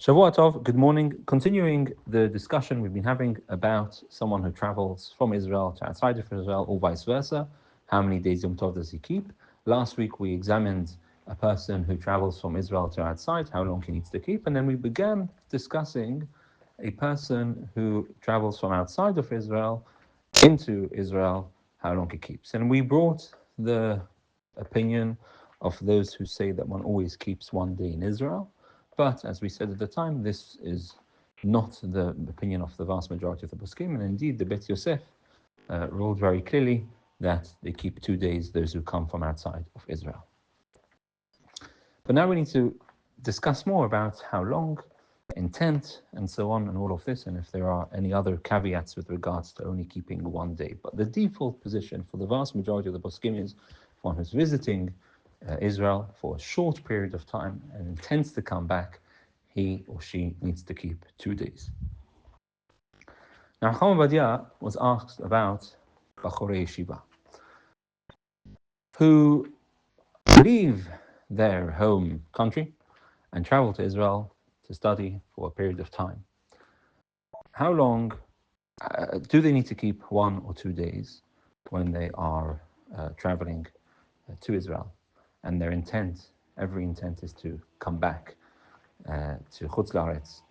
Shavua Tov, good morning. Continuing the discussion we've been having about someone who travels from Israel to outside of Israel or vice versa. How many days Yom Tov does he keep? Last week we examined a person who travels from Israel to outside, how long he needs to keep. And then we began discussing a person who travels from outside of Israel into Israel, how long he keeps. And we brought the opinion of those who say that one always keeps one day in Israel. But as we said at the time, this is not the opinion of the vast majority of the poskim, and indeed the Bet Yosef ruled very clearly that they keep 2 days, those who come from outside of Israel. But now we need to discuss more about how long, intent, and so on, and all of this, and if there are any other caveats with regards to only keeping 1 day. But the default position for the vast majority of the poskim is one who's visiting Israel for a short period of time and intends to come back, he or she needs to keep 2 days. Now, Chacham Ovadia was asked about Bachorei Yeshiva, who leave their home country and travel to Israel to study for a period of time. How long do they need to keep 1 or 2 days when they are traveling to Israel? And their intent, every intent is to come back to Chutz La'aretz.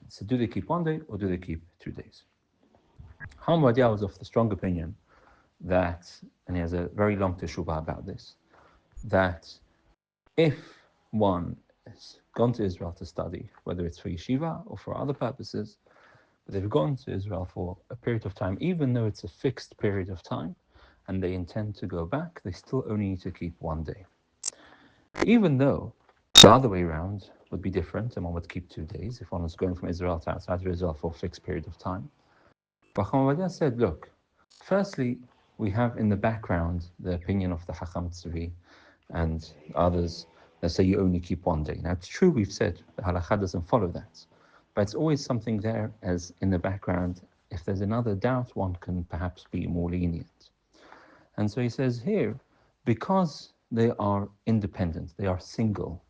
So do they keep 1 day or do they keep 2 days? Chacham Ovadia was of the strong opinion that, and he has a very long teshuvah about this, that if one has gone to Israel to study, whether it's for yeshiva or for other purposes, but they've gone to Israel for a period of time, even though it's a fixed period of time, and they intend to go back, they still only need to keep 1 day. Even though the other way around would be different, and one would keep 2 days if one was going from Israel to outside of Israel for a fixed period of time. But Chacham Ovadia said, look, firstly, we have in the background the opinion of the Chacham Tzvi and others that say you only keep 1 day. Now, it's true, we've said the halakha doesn't follow that, but it's always something there as in the background. If there's another doubt, one can perhaps be more lenient. And so he says here, because they are independent, they are single,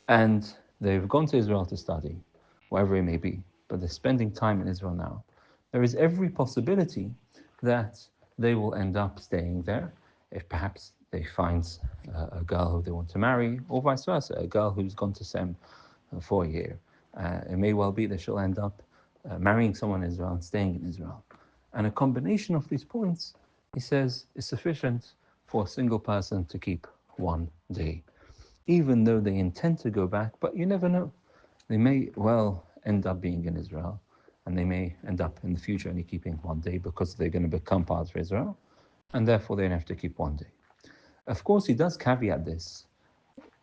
and they've gone to Israel to study, wherever it may be, but they're spending time in Israel now, there is every possibility that they will end up staying there if perhaps they find a girl who they want to marry, or vice versa, a girl who's gone to SEM for a year. It may well be that she'll end up marrying someone in Israel and staying in Israel. And a combination of these points, he says, is sufficient for a single person to keep 1 day, even though they intend to go back, but you never know. They may well end up being in Israel, and they may end up in the future only keeping 1 day because they're going to become part of Israel, and therefore they don't have to keep 1 day. Of course, he does caveat this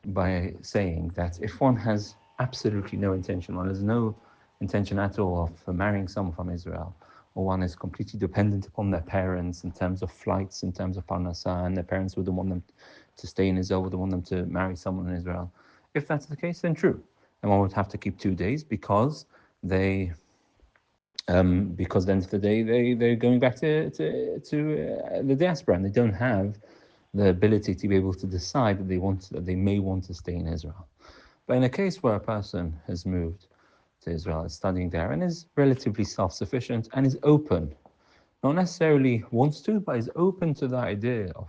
by saying that if one has absolutely no intention, one has no intention at all of marrying someone from Israel, or one is completely dependent upon their parents in terms of flights, in terms of parnasa, and their parents wouldn't want them to stay in Israel, wouldn't want them to marry someone in Israel. If that's the case, then true. And one would have to keep 2 days because because then the day they're going back to the diaspora, and they don't have the ability to be able to decide that they may want to stay in Israel. But in a case where a person has moved to Israel, is studying there, and is relatively self-sufficient and is open, not necessarily wants to, but is open to the idea of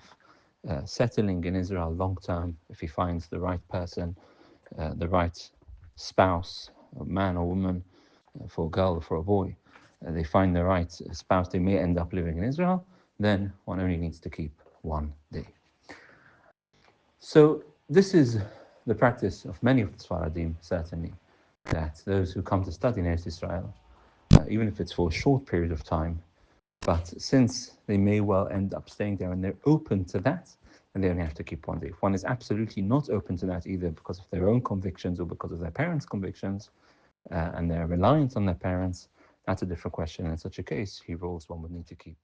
settling in Israel long term if he finds the right person, the right spouse, a man or woman, for a girl or for a boy, they find the right spouse, they may end up living in Israel, then one only needs to keep 1 day. So this is the practice of many of the Sfaradim, certainly, that those who come to study in Eretz Israel, even if it's for a short period of time, but since they may well end up staying there and they're open to that, then they only have to keep 1 day. If one is absolutely not open to that, either because of their own convictions or because of their parents' convictions, and their reliance on their parents, that's a different question. In such a case, he rules one would need to keep